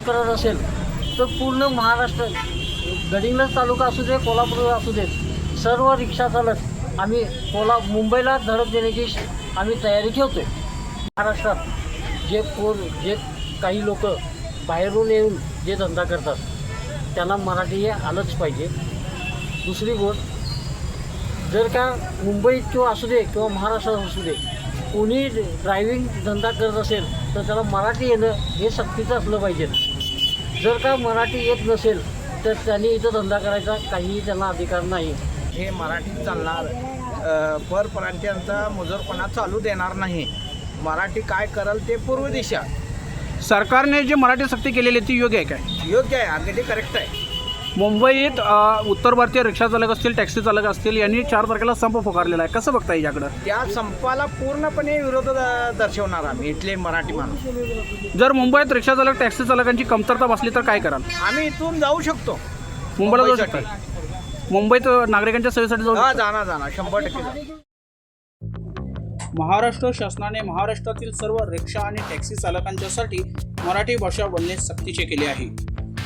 करत असेल तर पूर्ण महाराष्ट्र, गडिंग्लज तालुका असू दे, कोल्हापूर असू दे, सर्व रिक्षा चालक आम्ही मुंबईला धडक देण्याची आम्ही तयारी ठेवतो आहे. महाराष्ट्रात जे काही लोक बाहेरून येऊन जे धंदा करतात त्यांना मराठी हे आलंच पाहिजे. दुसरी गोष्ट, जर का मुंबईत किंवा असू दे किंवा महाराष्ट्रात असू दे, कोणी ड्रायव्हिंग धंदा करत असेल तर त्याला मराठी येणं हे सक्तीचं असलं पाहिजे. जर का मराठी येत नसेल तर त्यांनी इथं धंदा करायचा काहीही त्यांना अधिकार नाही. हे मराठी चालणार, परप्रांतीयांचा मुजरपणा चालू देणार नाही. मराठी काय करेल ते पूर्व दिशा. सरकारने जे मराठी सक्ती केलेली आहे ती योग्य आहे काय? योग्य आहे, अगदी करेक्ट आहे. मुंबईत उत्तर भारतीय रिक्षा चालक असतील, टॅक्सी चालक असतील यांनी 4 तारखेला संप पुकारलेला आहे. कसं बघता याच्याकडं? त्या संपाला पूर्णपणे विरोध दर्शवणार आम्ही इथले मराठी माणूस. जर मुंबईत रिक्षा चालक, टॅक्सी चालकांची कमतरता भासली तर काय कराल? आम्ही इथून जाऊ शकतो मुंबईला जाऊ मुंबईसाठी. शकता? मुंबईत नागरिकांच्या सेवेसाठी जाऊ शकता? जाणार 100% जाणार. महाराष्ट्र शासनाने महाराष्ट्रातील सर्व रिक्षा आणि टॅक्सी चालकांच्यासाठी मराठी भाषा बोलणे सक्तीचे केले आहे.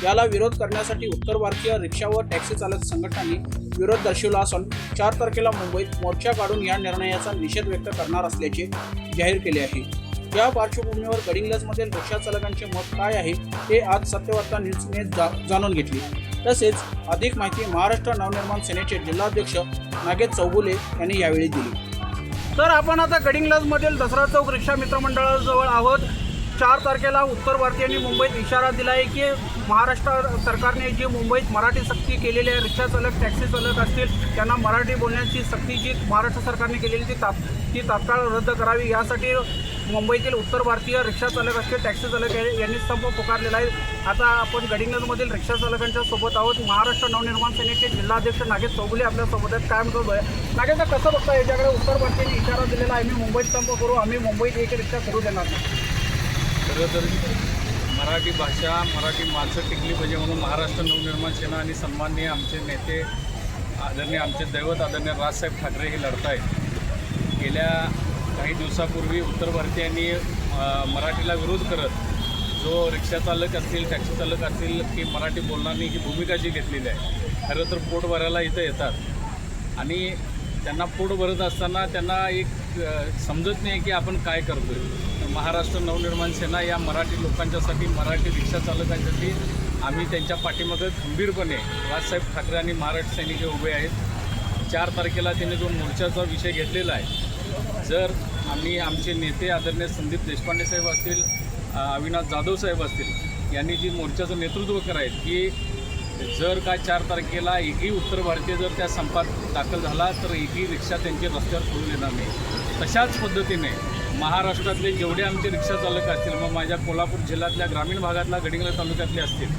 याला विरोध करण्यासाठी उत्तर भारतीय रिक्षा व टॅक्सी चालक संघटनांनी विरोध दर्शवला असून 4 तारखेला मुंबईत मोर्चा काढून या निर्णयाचा निषेध व्यक्त करणार असल्याचे जाहीर केले आहे. या पार्श्वभूमीवर गडिंग्लजमधील रिक्षा चालकांचे मत काय आहे हे आज सत्यवार्ता न्यूजने जाणून घेतले. तसेच अधिक माहिती महाराष्ट्र नवनिर्माण सेनेचे जिल्हाध्यक्ष नागेश चौगुले यांनी यावेळी दिली. तर आपण आता गडिंग्लजमधील दसरा चौक रिक्षा मित्रमंडळाजवळ आहोत. 4 तारखेला उत्तर भारतीयांनी मुंबईत इशारा दिला आहे की महाराष्ट्र सरकारने जी मुंबईत मराठी सक्ती केलेली आहे, रिक्षा चालक, टॅक्सी चालक असतील त्यांना मराठी बोलण्याची सक्ती जी महाराष्ट्र सरकारने केलेली ती तात्काळ रद्द करावी. यासाठी मुंबईतील उत्तर भारतीय रिक्षा चालक असतील, टॅक्सी चालक यांनी संप पुकारलेला आहे. आता आपण गडिंग्लजमधील रिक्षा चालकांच्या सोबत आहोत. महाराष्ट्र नवनिर्माण सेनेचे जिल्हाध्यक्ष नागेश चौगुले आपल्या सोबत आहेत. काय म्हणतो नागेश, कसं बघता याच्याकडे? उत्तर भारतीयांनी इशारा दिलेला आहे, आम्ही मुंबईत संप करू, आम्ही मुंबईत एक रिक्षा करू देणार नाही. खरं तर मराठी भाषा, मराठी माणसं टिकली पाहिजे म्हणून महाराष्ट्र नवनिर्माण सेना आणि सन्माननीय आमचे नेते आदरणीय आमचे दैवत आदरणीय राजसाहेब ठाकरे हे लढत आहेत. गेल्या काही दिवसापूर्वी उत्तर भारतीयांनी मराठीला विरोध करत जो रिक्षा चालक असतील, टॅक्सी चालक असतील की मराठी बोलणार नाही ही भूमिका जी घेतलेली आहे. खरं तर पोट भरायला इथं येतात आणि त्यांना पोट भरत असताना त्यांना एक समजत नाही की आपण काय करतो आहे. महाराष्ट्र नवनिर्माण सेना या मराठी लोकांच्यासाठी, मराठी रिक्षा चालकांसाठी आम्ही त्यांच्या पाठीमागं खंबीरपणे राजसाहेब ठाकरे आणि महाराष्ट्र सैनिक हे उभे आहेत. 4 तारखेला त्यांनी जो मोर्चाचा विषय घेतलेला आहे, जर आम्ही आमचे नेते आदरणीय संदीप देशपांडे साहेब असतील, अविनाश जाधव साहेब असतील यांनी जी मोर्चाचं नेतृत्व करायचं की जर का 4 तारखेला एकही उत्तर भारतीय जर त्या संपात दाखल झाला तर एकही रिक्षा त्यांची रस्त्यावर सोडून येणार नाही. तशाच पद्धतीने महाराष्ट्रातले जेवढे आमचे रिक्षा चालक असतील, मग माझ्या कोल्हापूर जिल्ह्यातल्या ग्रामीण भागातल्या गडिंग्लज तालुक्यातले असतील,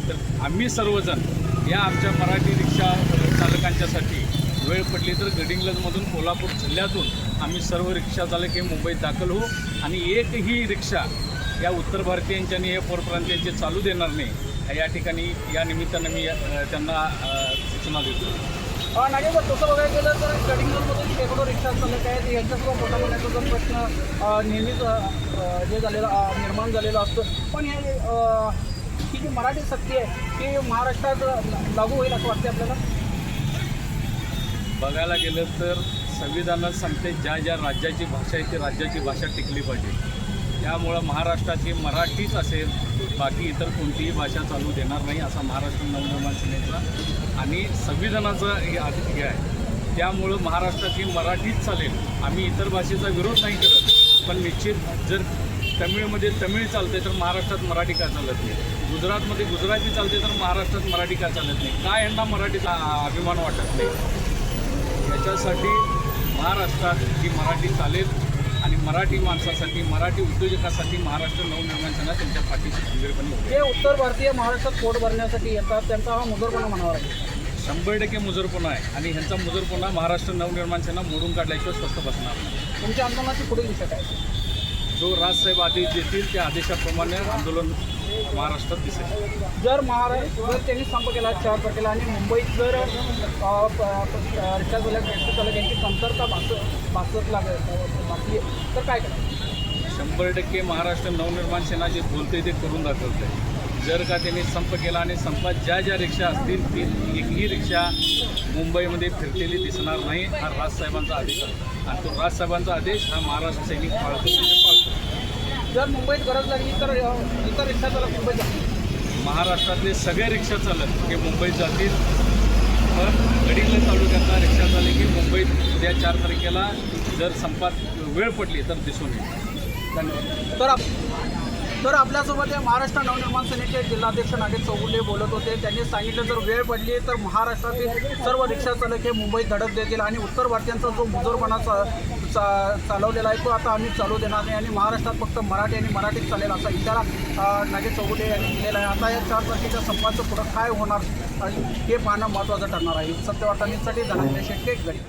तर आम्ही सर्वजण या आमच्या मराठी रिक्षा चालकांच्यासाठी वेळ पडली तर गडिंग्लजमधून, कोल्हापूर जिल्ह्यातून आम्ही सर्व रिक्षा चालक हे मुंबईत दाखल होऊ आणि एकही रिक्षा या उत्तर भारतीयांच्यानी हे परप्रांतीयांचे चालू देणार नाही. या ठिकाणी या निमित्तानं मी त्यांना सूचना देतो. नागेश, तसं बघायला गेलं तर गडिंग्लजमधून शेकडो रिक्षा चालक आहेत, यांच्यासुद्धा पोटा पाण्याचा जो प्रश्न नेहमीच हे झालेला निर्माण झालेला असतो. पण ही जी मराठी सक्ती आहे ती महाराष्ट्रात लागू होईल असं वाटते आपल्याला? बघायला गेलं तर संविधानात सांगते ज्या ज्या राज्याची भाषा आहे ती राज्याची भाषा टिकली पाहिजे. त्यामुळं महाराष्ट्राची मराठीच असेल, बाकी इतर कोणतीही भाषा चालू देणार नाही असा महाराष्ट्र नवनिर्माण सेनेचा आणि संविधानाचा हे हे आहे. त्यामुळं महाराष्ट्राची मराठीच चालेल. आम्ही इतर भाषेचा विरोध नाही करत, पण निश्चित जर तमिळमध्ये तमिळ चालते तर महाराष्ट्रात मराठी का चालत नाही, गुजरातमध्ये गुजराती चालते तर महाराष्ट्रात मराठी का चालत नाही? काय यांना मराठीचा अभिमान वाटत नाही? याच्यासाठी महाराष्ट्रात ही मराठी चालेल आणि मराठी माणसासाठी, मराठी उद्योजकासाठी महाराष्ट्र नवनिर्माण सेना त्यांच्या पाठीशी खंबीरपणे उभी आहे. जे उत्तर भारतीय महाराष्ट्रात पोट भरण्यासाठी येतात त्यांचा हा मुजरपणा म्हणावा लागेल. 100% मुजरपणा आहे आणि ह्यांचा मुजरपणा महाराष्ट्र नवनिर्माण सेना मोडून काढल्याशिवाय स्वस्त बसणार नाही. तुमच्या आंदोलनाची पुढील दिशा काय? जो राजसाहेब आदेश देतील त्या आदेशाप्रमाणे आंदोलन महाराष्ट्रात दिसेल. जर जर त्यांनी संप केला 4 तारखेला आणि मुंबईत जर रिक्षा चालक, टॅक्सी चालक यांची कमतरता भासत भासली तर काय करायचं? 100% महाराष्ट्र नवनिर्माण सेना जे बोलते ते करून दाखवते. जर का त्यांनी संप केला आणि संपात ज्या ज्या रिक्षा असतील ती एकही रिक्षा मुंबईमध्ये फिरलेली दिसणार नाही, हा राजसाहेबांचा आदेश आहे. आणि तो राजसाहेबांचा आदेश हा महाराष्ट्र सैनिक पाळतो म्हणजे पाळतो. जर मुंबईत गरज लागली तर इतर रिक्षा चालक मुंबईत जातील. महाराष्ट्रातले सगळे रिक्षा चालक हे मुंबईत जातील, पण गडिंग्लज तालुक्यातला रिक्षा चालक हे मुंबईत उद्या 4 तारखेला जर संपात वेळ पडली तर दिसून येईल. धन्यवाद. तर आपल्यासोबत हे महाराष्ट्र नवनिर्माण सेनेचे जिल्हाध्यक्ष नागेश चौगुले बोलत होते. त्यांनी सांगितलं जर वेळ पडली तर महाराष्ट्रातील सर्व रिक्षा चालक हे मुंबईत धडक देतील आणि उत्तर भारतीयांचा जो मुजोरपणा चालवलेला आहे तो आता आम्ही चालू देणार नाही आणि महाराष्ट्रात फक्त मराठी आणि मराठीत चालेल असा इशारा नागेश चौगुले यांनी दिलेला आहे. आता या 4 तारखेच्या संपाचं पुढं काय होणार हे पाहणं महत्त्वाचं ठरणार आहे. सत्यवार्ता न्यूजसाठी धनंजय शेट्टे, गडी.